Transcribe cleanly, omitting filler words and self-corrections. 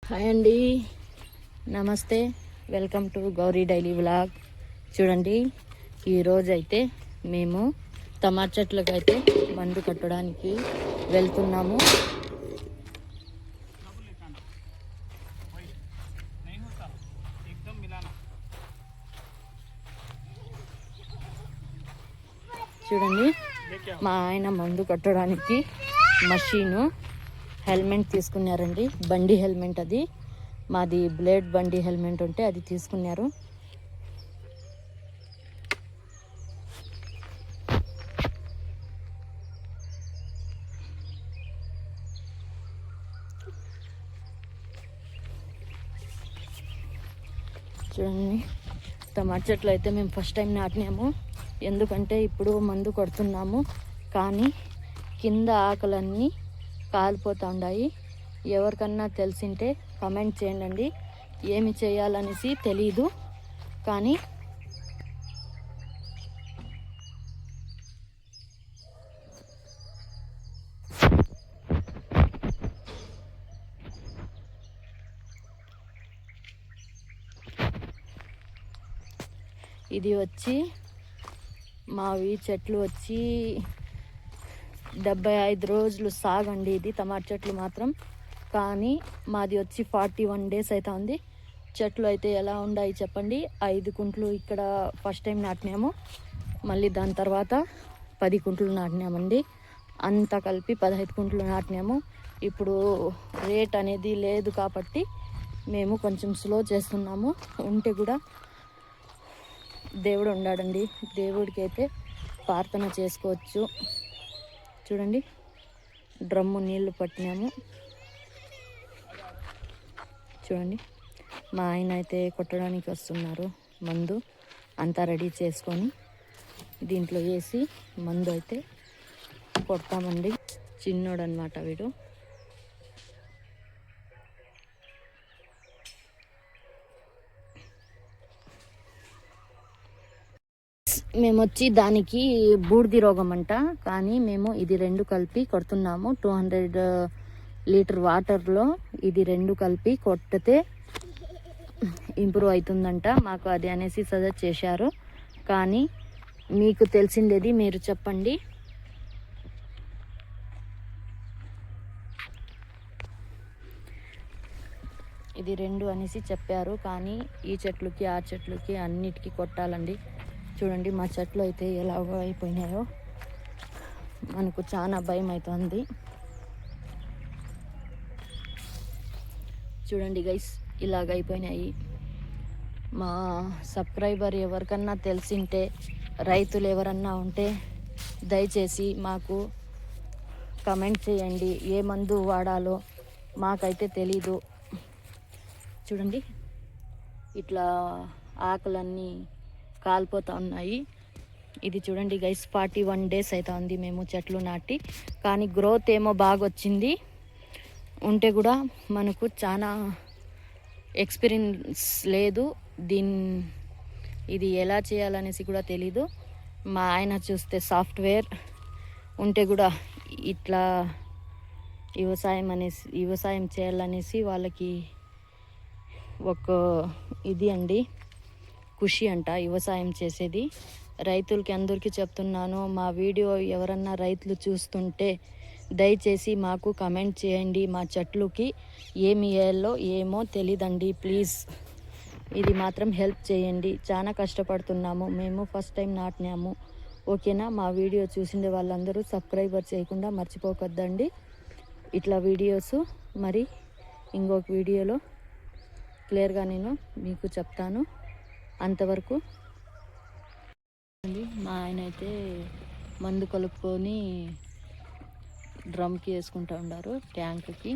Hi అండి, నమస్తే. Welcome to Gauri daily vlog. చూడండి, ఈరోజు అయితే మేము టమాటా చెట్లకు అయితే మందు కట్టడానికి వెళ్తున్నాము. చూడండి, మా ఆయన మందు కట్టడానికి మషీను హెల్మెట్ తీసుకున్నారండి. బండి హెల్మెట్, అది మాది బ్లేడ్ బండి హెల్మెట్ ఉంటే అది తీసుకున్నారు. చూడండి, టమాటా చెట్లు అయితే మేము ఫస్ట్ టైం నాటినాము. ఎందుకంటే ఇప్పుడు మందు కొడుతున్నాము, కానీ కింద ఆకులన్నీ కాలిపోతూ ఉన్నాయి. ఎవరికన్నా తెలిసింటే కమెంట్ చేయండి. ఏమి చేయాలనేసి తెలీదు, కానీ ఇది వచ్చి మావి చెట్లు వచ్చి 75 రోజులు సాగండి. ఇది టమాటా చెట్లు మాత్రం, కానీ మాది వచ్చి 41 డేస్ అయితే ఉంది. చెట్లు అయితే ఎలా ఉన్నాయి చెప్పండి. 5 కుంట్లు ఇక్కడ ఫస్ట్ టైం నాటినాము, మళ్ళీ దాని తర్వాత 10 కుంట్లు నాటినామండి. అంతా కలిపి 15 కుంట్లు నాటినాము. ఇప్పుడు రేట్ అనేది లేదు కాబట్టి మేము కొంచెం స్లో చేస్తున్నాము. ఉంటే కూడా దేవుడు ఉన్నాడండి, దేవుడికి అయితే ప్రార్థన చేసుకోవచ్చు. చూడండి, డ్రమ్ము నీళ్లు పట్టినాము. చూడండి, మా ఆయన అయితే కొట్టడానికి వస్తున్నారు. మందు అంతా రెడీ చేసుకొని దీంట్లో వేసి మందు అయితే కొడతామండి. చిన్నోడు అనమాట వీడు. మేము వచ్చి దానికి బూడిది రోగం అంట, కానీ మేము ఇది 2 కలిపి కొడుతున్నాము. 200 లీటర్ వాటర్లో ఇది 2 కలిపి కొట్టితే ఇంప్రూవ్ అవుతుందంట. మాకు అది అనేసి సజెస్ట్ చేశారు, కానీ మీకు తెలిసిందేది మీరు చెప్పండి. ఇది 2 అనేసి చెప్పారు, కానీ ఈ చెట్లుకి ఆ చెట్లుకి అన్నిటికీ కొట్టాలండి. చూడండి, మా చెట్లు అయితే ఎలాగో అయిపోయినాయో, మనకు చాలా భయం అవుతుంది. చూడండి గైస్, ఇలాగ అయిపోయినాయి. మా సబ్స్క్రైబర్ ఎవరికన్నా తెలిసింటే, రైతులు ఎవరన్నా ఉంటే దయచేసి మాకు కమెంట్ చేయండి. ఏ మందు వాడాలో మాకైతే తెలీదు. చూడండి, ఇట్లా ఆకులన్నీ కాలిపోతూ ఉన్నాయి. ఇది చూడండి గైస్, 41 డేస్ అయితే ఉంది మేము చెట్లు నాటి, కానీ గ్రోత్ ఏమో బాగా వచ్చింది. ఉంటే కూడా మనకు చాలా ఎక్స్పీరియన్స్ లేదు. ఇది ఎలా చేయాలనేసి కూడా తెలీదు. మా ఆయన చూస్తే సాఫ్ట్వేర్, ఉంటే కూడా ఇట్లా వ్యవసాయం చేయాలనేసి వాళ్ళకి ఒక ఇది అండి, ఖుషి అంట వ్యవసాయం చేసేది. రైతులకి అందరికీ చెప్తున్నాను, మా వీడియో ఎవరన్నా రైతులు చూస్తుంటే దయచేసి మాకు కమెంట్ చేయండి. మా చెట్లుకి ఏమి వేయాలో ఏమో తెలీదండి, ప్లీజ్ ఇది మాత్రం హెల్ప్ చేయండి. చాలా కష్టపడుతున్నాము, మేము ఫస్ట్ టైం నాటినాము. ఓకేనా? మా వీడియో చూసిండే వాళ్ళందరూ సబ్స్క్రైబర్ చేయకుండా మర్చిపోకద్దండి. ఇట్లా వీడియోస్ మరి ఇంకొక వీడియోలో క్లియర్గా నేను మీకు చెప్తాను. అంతవరకు మా ఆయన అయితే మందు కలుపుకొని డ్రమ్కి వేసుకుంటూ ఉన్నారు, ట్యాంక్కి.